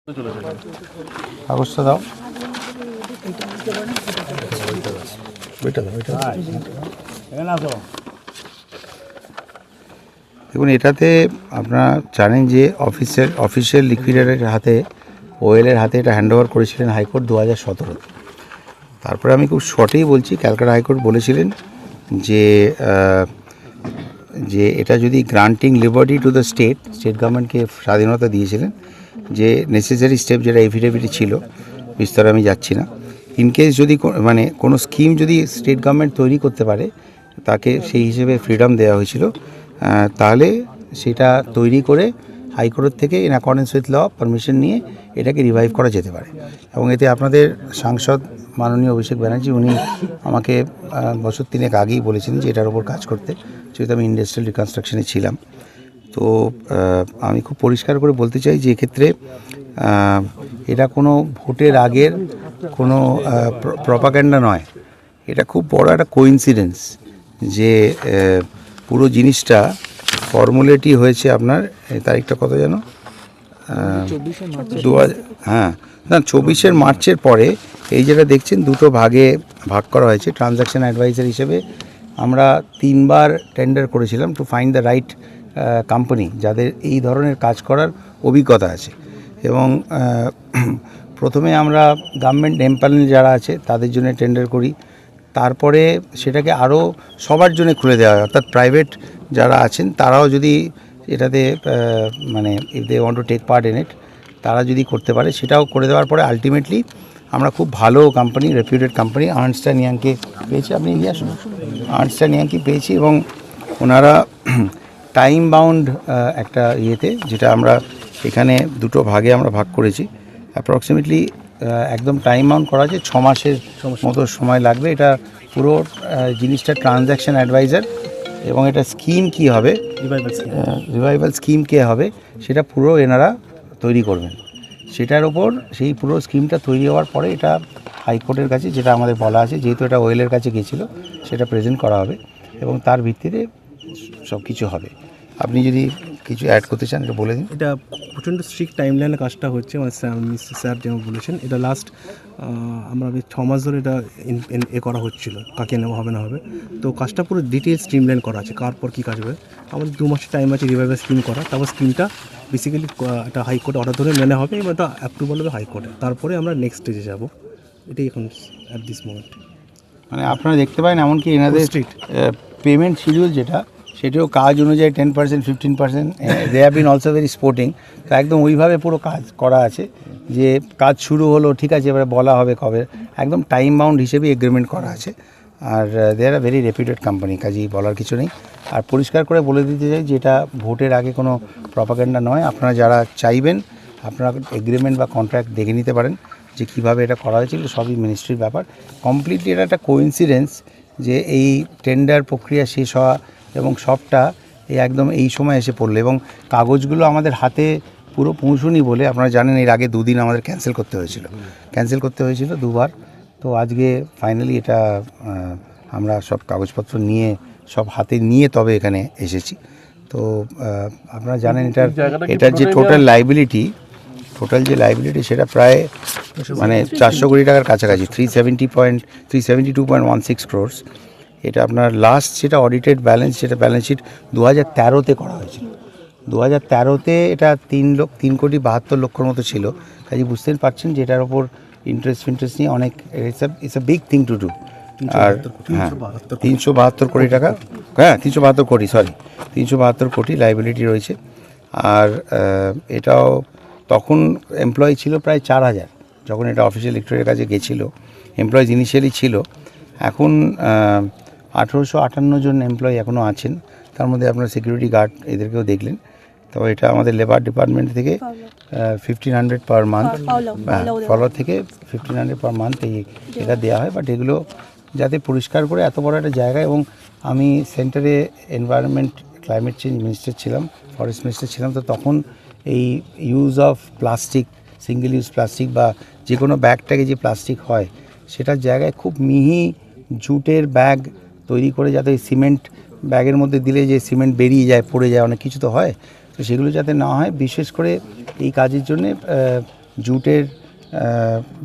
কাগজটা দাও। দেখুন, এটাতে আপনারা জানেন যে অফিসিয়াল লিকুইডেটের হাতে, ওয়েলের হাতে এটা হ্যান্ডওভার করেছিলেন হাইকোর্ট 2017। তারপরে আমি খুব শর্টেই বলছি, ক্যালকাটা হাইকোর্ট বলেছিলেন যে এটা যদি granting liberty to the state গভর্নমেন্টকে স্বাধীনতা দিয়েছিলেন, যে নেসেসারি স্টেপ যেটা এফিডেভিটে ছিল, বিস্তারে আমি যাচ্ছি না। ইনকেস যদি মানে কোনো স্কিম যদি স্টেট গভর্নমেন্ট তৈরি করতে পারে, তাকে সেই হিসেবে ফ্রিডম দেওয়া হয়েছিল, তাহলে সেটা তৈরি করে হাইকোর্টের থেকে in accordance with law permission নিয়ে এটাকে রিভাইভ করা যেতে পারে। এবং এতে আপনাদের সাংসদ মাননীয় অভিষেক ব্যানার্জি, উনি আমাকে বছর 3 আগেই বলেছিলেন যে এটার ওপর কাজ করতে, যেহেতু আমি ইন্ডাস্ট্রিয়াল রিকনস্ট্রাকশনে ছিলাম। তো আমি খুব পরিষ্কার করে বলতে চাই যে এক্ষেত্রে এটা কোনো ভোটের আগের কোনো প্রপাগ্যান্ডা নয়, এটা খুব বড় একটা কোইন্সিডেন্স যে পুরো জিনিসটা ফর্মুলেটি হয়েছে আপনার তারিখটা কত যেন 24 মার্চের পরে এই যেটা দেখছেন দুটো ভাগে ভাগ করা হয়েছে। ট্রানজ্যাকশন অ্যাডভাইজার হিসেবে আমরা 3 বার টেন্ডার করেছিলাম to find the right company যাদের এই ধরনের কাজ করার অভিজ্ঞতা আছে। এবং প্রথমে আমরা গভর্নমেন্ট এমপ্লয়ি যারা আছে তাদের জন্য টেন্ডার করি, তারপরে সেটাকে আরও সবার জন্য খুলে দেওয়া হয়, অর্থাৎ প্রাইভেট যারা আছেন তারাও যদি এটাতে মানে if they want to take part in it, তারা যদি করতে পারে সেটাও করে দেওয়ার পরে আলটিমেটলি আমরা খুব ভালো company, reputed company Ernst and ইয়াংকে পেয়েছি। আপনি নিয়ে আসুন, আর্নস্ট অ্যান্ড ইয়াংকে পেয়েছি এবং ওনারা টাইম বাউন্ড একটা ইয়েতে, যেটা আমরা এখানে দুটো ভাগে আমরা ভাগ করেছি, অ্যাপ্রক্সিমেটলি একদম টাইম বাউন্ড করা আছে, 6 মাসের মতো সময় লাগবে। এটা পুরো জিনিসটা ট্রানজ্যাকশন অ্যাডভাইজার এবং এটা স্কিম কি হবে, রিভাইভাল স্কিম কে হবে, সেটা পুরো এনারা তৈরি করবেন। সেটার ওপর সেই পুরো স্কিমটা তৈরি হওয়ার পরে এটা হাইকোর্টের কাছে, যেটা আমাদের বলা আছে, যেহেতু এটা ওয়েলের কাছে গিয়েছিলো, সেটা প্রেজেন্ট করা হবে এবং তার ভিত্তিতে সব কিছু হবে। আপনি যদি কিছু অ্যাড করতে চান এটা বলে দিন। এটা প্রচণ্ড স্ট্রিক্ট টাইমলাইনে কাজটা হচ্ছে, মানে স্যার যেমন বলেছেন, এটা লাস্ট আমরা 6 মাস ধরে এটা করা হচ্ছিলো, কাকে নেওয়া হবে না হবে। তো কাজটা পুরো ডিটেলস স্ট্রিমলাইন করা আছে, কার পর কী কাজ হবে। আমাদের 2 মাসের টাইম আছে রিভাইভাল স্কিম করা, তারপর স্কিমটা বেসিক্যালি একটা হাইকোর্টে অর্ডার ধরে মেনে হবে এবং এটা অ্যাপ্রুভাল হবে হাইকোর্টে, তারপরে আমরা নেক্সট স্টেজে যাব। এটাই এখন অ্যাট দিস মোমেন্ট। মানে আপনারা দেখতে পারেন এমনকি এনাদের পেমেন্ট শিডিউল যেটা, সেটাও কাজ অনুযায়ী 10%, 15%, they have been also very sporting. তো একদম ওইভাবে পুরো কাজ করা আছে যে কাজ শুরু হলো, ঠিক আছে, এবারে বলা হবে কবে, একদম টাইম বাউন্ড হিসেবে এগ্রিমেন্ট করা আছে। আর দে আর ভেরি রেপিউটেড কোম্পানি, কাজেই বলার কিছু নেই। আর পরিষ্কার করে বলে দিতে চাই যে এটা ভোটের আগে কোনো প্রপাগ্যান্ডা নয়। আপনারা যারা চাইবেন আপনারা এগ্রিমেন্ট বা কন্ট্রাক্ট দেখে নিতে পারেন যে কীভাবে এটা করা হয়েছিল, সবই মিনিস্ট্রির ব্যাপার। কমপ্লিটলি এটা একটা কোইন্সিডেন্স যে এই টেন্ডার প্রক্রিয়া শেষ হওয়া এবং সবটা একদম এই সময় এসে পড়লো এবং কাগজগুলো আমাদের হাতে পুরো পৌঁছুনি বলে আপনারা জানেন এর আগে 2 দিন আমাদের ক্যান্সেল করতে হয়েছিল 2 বার। তো আজকে ফাইনালি এটা আমরা সব কাগজপত্র নিয়ে সব হাতে নিয়ে তবে এখানে এসেছি। তো আপনারা জানেন এটার যে টোটাল যে লাইবিলিটি সেটা প্রায় মানে 400 কোটি টাকার কাছাকাছি, 372.16 crores। এটা আপনার লাস্ট যেটা অডিটেড ব্যালেন্স, সেটা ব্যালেন্স শিট 2013-তে করা হয়েছিল। 2013-তে এটা 3,72 লক্ষর মতো ছিল। কাজে বুঝতেই পারছেন যে এটার ওপর ইন্টারেস্ট নিয়ে অনেক, it's a big thing to do. আর হ্যাঁ, 372 কোটি টাকা, 372 কোটি লাইবিলিটি রয়েছে। আর এটাও তখন এমপ্লয়ি ছিল প্রায় 4,000 যখন এটা অফিসিয়াল লিকুইডেটের কাছে গেছিলো। এমপ্লয়িজ ইনিশিয়ালি ছিল, এখন 1858 জন এমপ্লয়ি এখনও আছেন। তার মধ্যে আপনার সিকিউরিটি গার্ড এদেরকেও দেখলেন। তো এটা আমাদের লেবার ডিপার্টমেন্ট থেকে 1500 পার মান্থ, ফলো থেকে 1500 পার মান্থ এটা দেওয়া হয়। বাট এগুলো যাতে পরিষ্কার করে, এত বড় একটা জায়গা, এবং আমি সেন্টারে এনভায়রনমেন্ট ক্লাইমেট চেঞ্জ মিনিস্টার ছিলাম, ফরেস্ট মিনিস্টার ছিলাম। তো তখন এই use of plastic, single use plastic বা যে কোনো ব্যাগটাকে যে প্লাস্টিক হয়, সেটার জায়গায় খুব মিহি জুটের ব্যাগ তৈরি করে, যাতে সিমেন্ট ব্যাগের মধ্যে দিলে যে সিমেন্ট বেরিয়ে যায়, পড়ে যায়, অনেক কিছু তো হয়, তো সেগুলো যাতে না হয়, বিশেষ করে এই কাজের জন্যে জুটের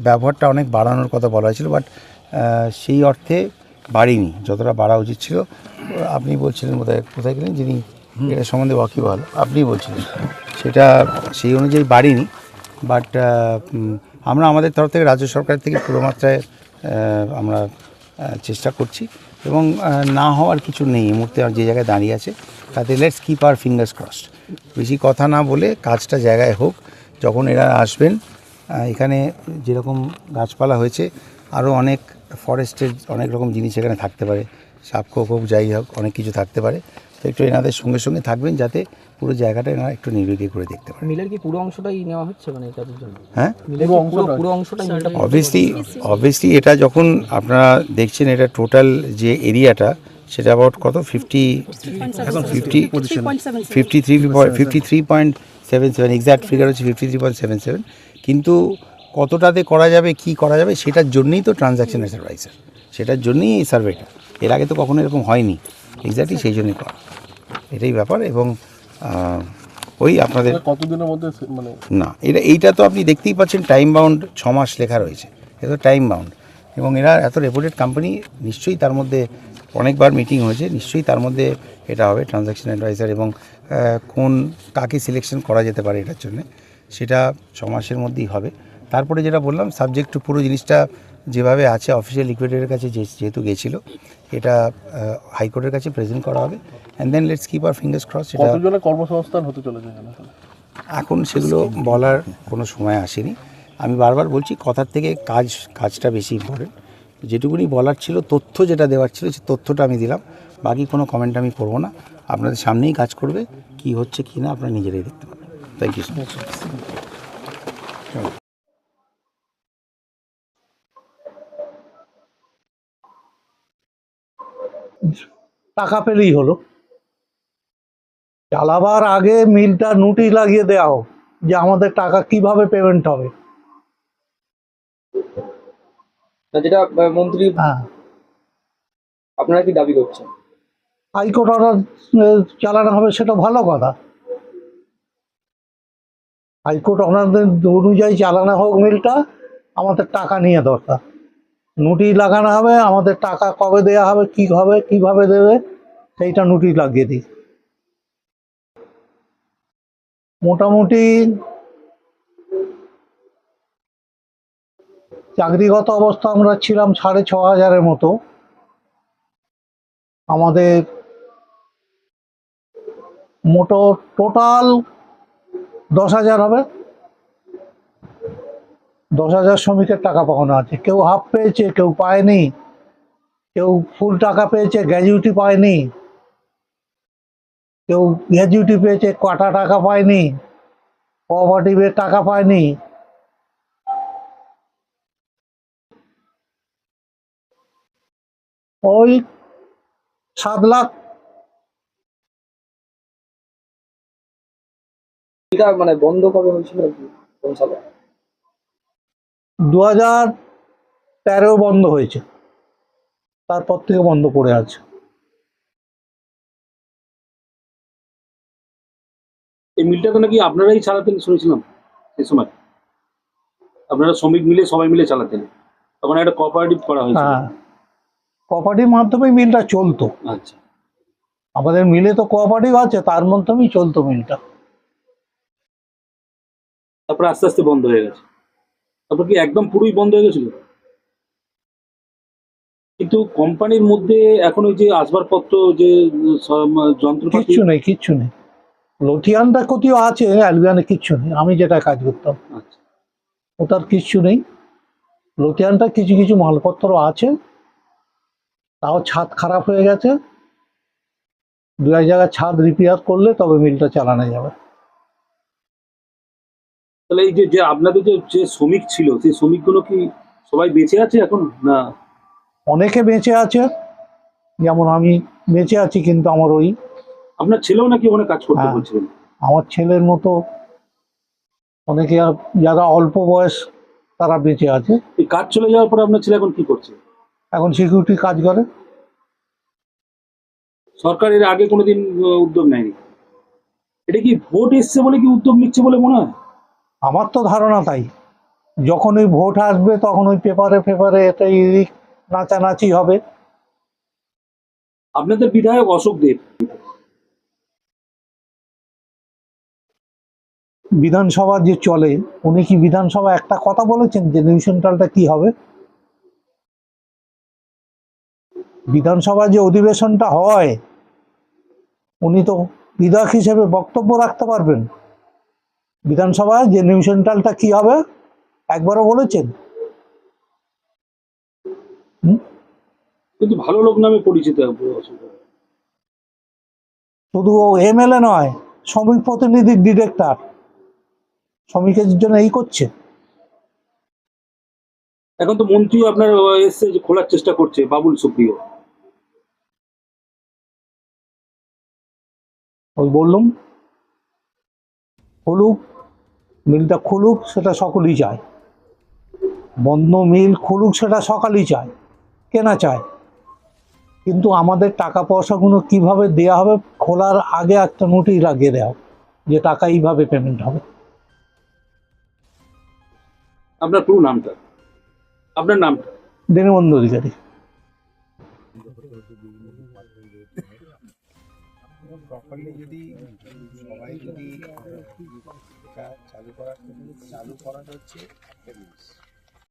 ব্যবহারটা অনেক বাড়ানোর কথা বলা হয়েছিল, বাট সেই অর্থে বাড়েনি যতটা বাড়া উচিত ছিল। আপনি বলছিলেন কোথায় গেলেন যিনি এটা সম্বন্ধে ওয়াকিবহাল, আপনি বলছিলেন সেটা সেই অনুযায়ী বাড়েনি। বাট আমরা আমাদের তরফ থেকে রাজ্য সরকার থেকে পুরো মাত্রায় আমরা চেষ্টা করছি, এবং না হওয়ার কিছু নেই এই মুহূর্তে যে জায়গায় দাঁড়িয়ে আছে তাতে let's keep our fingers crossed. বেশি কথা না বলে কাজটা জায়গায় হোক। যখন এরা আসবেন এখানে যেরকম গাছপালা হয়েছে আরও অনেক ফরেস্টের অনেক রকম জিনিস এখানে থাকতে পারে, সাপ খোপ যাই হোক অনেক কিছু থাকতে পারে। তো একটু এনাদের সঙ্গে সঙ্গে থাকবেন যাতে পুরো জায়গাটা এনারা একটু নির্বিঘ্নে করে দেখতে পারেন। মিলের কি পুরো অংশটাই নেওয়া হচ্ছে মানে এই কাজের জন্য? হ্যাঁ, মিলের পুরো অংশটাই মিলটা অবভিয়াসলি এটা যখন আপনারা দেখছেন এটা টোটাল যে এরিয়াটা সেটা অ্যাবাউট কত 53.77 এক্স্যাক্ট ফিগার হচ্ছে 53.77, কিন্তু কতটাতে করা যাবে কি করা যাবে সেটার জন্যই তো ট্রানজ্যাকশন অ্যাডভাইজার, সেটার জন্যই এই সার্ভেটা। এর আগে তো কখনো এরকম হয়নি, এক্স্যাক্টলি সেই জন্যই করা, এটাই ব্যাপার। এবং ওই আপনাদের কতদিনের মধ্যে মানে না এইটা তো আপনি দেখতেই পাচ্ছেন টাইম বাউন্ড 6 মাস লেখা রয়েছে, এটা তো টাইম বাউন্ড। এবং এরা এত রেপুটেড কোম্পানি, নিশ্চয়ই তার মধ্যে অনেকবার মিটিং হয়েছে, নিশ্চয়ই তার মধ্যে এটা হবে ট্রানজ্যাকশন অ্যাডভাইজার। এবং কাকে সিলেকশন করা যেতে পারে এটার জন্য সেটা 6 মাসের মধ্যেই হবে। তারপরে যেটা বললাম সাবজেক্ট টু পুরো জিনিসটা যেভাবে আছে অফিসিয়াল লিকুইডেটের কাছে যেহেতু গেছিলো, এটা হাইকোর্টের কাছে প্রেজেন্ট করা হবে। And then let's keep our fingers cross. সেটা কতজনের কর্মসংস্থান হতে চলেছে এখন সেগুলো বলার কোনো সময় আসেনি। আমি বারবার বলছি কথার থেকে কাজটা বেশি ইম্পর্টেন্ট। যেটুকুনি বলার ছিল, তথ্য যেটা দেওয়ার ছিল সে তথ্যটা আমি দিলাম, বাকি কোনো কমেন্ট আমি করবো না। আপনাদের সামনেই কাজ করবে, কি হচ্ছে কি না আপনারা নিজেরাই দেখতে পাবেন। Thank you so much. টাকা পেলেই হলো। চালাবার আগে মিলটা নোটিশ লাগিয়ে দেওয়া হোক যে আমাদের টাকা কিভাবে পেমেন্ট হবে। যেটা মন্ত্রী হ্যাঁ, আপনারা কি দাবি করছেন? হাইকোর্ট অর্ডার চালানো হবে, সেটা ভালো কথা। হাইকোর্ট অর্ডার অনুযায়ী চালানো হোক মিলটা, আমাদের টাকা নিয়ে দরকার। নোটিশ লাগানো হবে, আমাদের টাকা কবে দেওয়া হবে, কি হবে, কিভাবে দেবে, সেইটা নোটিশ লাগিয়ে দিই। মোটামুটি চাকরিগত অবস্থা আমরা ছিলাম 6,500 মতো। আমাদের টোটাল 10,000 হবে। 10,000 শ্রমিকের টাকা পাওনা আছে। কেউ হাফ পেয়েছে, কেউ পায়নি, কেউ ফুল টাকা পেয়েছে, গ্র্যাজুইটি পায়নি, কেউ গ্র্যাজুইটি পেয়েছে কাটা টাকা পায়নি, কোঅপারেটিভের টাকা পায়নি। ওই 7 লাখ। এটা মানে বন্ধ কবে হয়েছিল, কোন সালে? 2013 বন্ধ হয়েছে, তারপর থেকে বন্ধ করে আছে। এই মিলটা তো নাকি আপনারাই চালাতেন শুনেছিলাম সেই সময়, আপনারা শ্রমিক মিলে সবাই মিলে চালাতেন, তখন একটা কোঅপারেটিভ করা হয়েছিল। হ্যাঁ, কোঅপারেটিভ মাধ্যমে মিলটা চলতো। আচ্ছা, আমাদের মিলে তো কোঅপারেটিভ আছে, তার মাধ্যমেই চলতো মিলটা। তারপরে আস্তে আস্তে বন্ধ হয়ে গেছে। তারপর কি একদম পুরোই বন্ধ হয়ে গেছিল? কিন্তু কোম্পানির মধ্যে এখন ওই যে আসবাবপত্র যে যন্ত্রপাতি কিচ্ছু নেই। লথিয়ানটা কোথাও আছে, অ্যালবিয়ানে কিচ্ছু নেই। আমি যেটা কাজ করতাম আচ্ছা, ওটার কিচ্ছু নেই। লথিয়ানটা কিছু কিছু মালপত্র আছে, তাও ছাদ খারাপ হয়ে গেছে। 2 জায়গায় ছাদ রিপেয়ার করলে তবে মিলটা চালানো যাবে। তাহলে এই যে আপনাদের যে শ্রমিক ছিল সেই শ্রমিকগুলো কি সবাই বেঁচে আছে এখন না? অনেকে বেঁচে আছে, যেমন আমি বেঁচে আছি, কিন্তু আমার আপনার ছেলেও নাকি ওখানে কাজ করতে হ্যাঁ। বলছিলেন? আমার ছেলের মতো অনেকে যারা অল্প বয়স তারা বেঁচে আছে। এই কাজ চলে যাওয়ার পরে আপনার ছেলে এখন কি করছে? এখন সিকিউরিটি কাজ করে। সরকার এর আগে কোনোদিন উদ্যোগ নেয়নি? এটা কি ভোট এসছে বলে কি উদ্যোগ নিচ্ছে বলে মনে হয়? আমার তো ধারণা তাই। যখনই ভোট আসবে তখন ওই পেপারে এটাই নাচানাচি হবে। আপনাদের বিধায়ক অশোক দেব, বিধানসভা যে চলে, উনি কি বিধানসভা একটা কথা বলেছেন যে নিউ সেন্ট্রালটা কি হবে? বিধানসভা যে অধিবেশনটা হয়, উনি তো বিধায়ক হিসেবে বক্তব্য রাখতে পারবেন। বিধানসভায় যে নিউ সেন্ট্রালটা কি হবে একবারও বলেছেন? কিন্তু ভালো লোক নামে পরিচিত অশোক দেব। শুধু এমএলএ নয়, শ্রমিক প্রতিনিধির ডিরেক্টর, শ্রমিকের জন্য এই করছে। এখন তো মন্ত্রী আপনার এসছে, যে খোলার চেষ্টা করছে বাবুল সুপ্রিয়। ওই বললাম, খুলুক, মিলটা খুলুক, সেটা সকলেই চায়। বন্ধ মিল খুলুক, সেটা সকালেই চায়, কেনা চায়। কিন্তু আমাদের টাকা পয়সাগুলো কিভাবে দেয়া হবে, খোলার আগে একটা নোটিশ লাগিয়ে দেওয়া হবে যে টাকা এইভাবে পেমেন্ট হবে। আপনার পুরো নামটা, আপনার নামটা? দীনবন্ধু অধিকারী। প্রপারলি যদি সবাই যদি এটা চালু করাটা হচ্ছে একটা জিনিস,